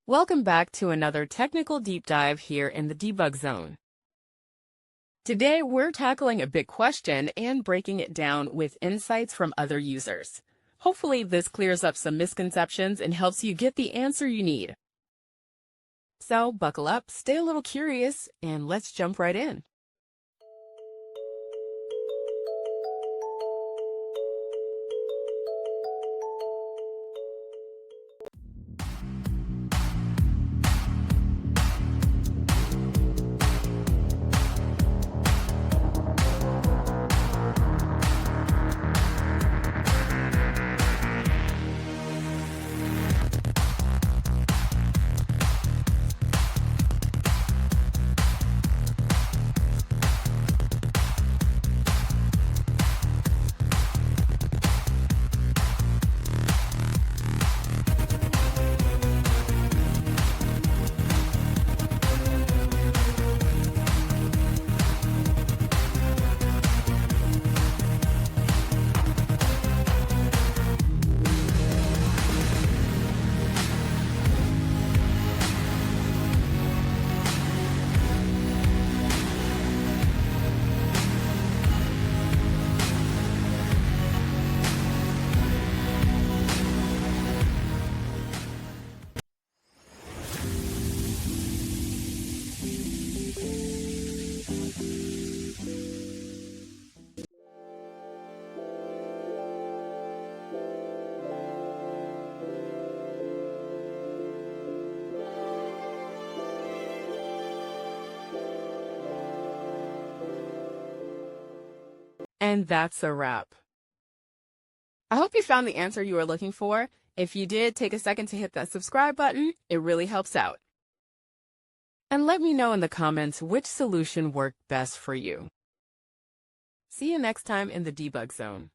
Welcome back to another technical deep dive here in the debug zone. Today, we're tackling a big question and breaking it down with insights from other users. Hopefully, this clears up some misconceptions and helps you get the answer you need. So, buckle up, stay a little curious, and let's jump right in. And that's a wrap. I hope you found the answer you were looking for. If you did, take a second to hit that subscribe button. It really helps out. And let me know in the comments which solution worked best for you. See you next time in the debug zone.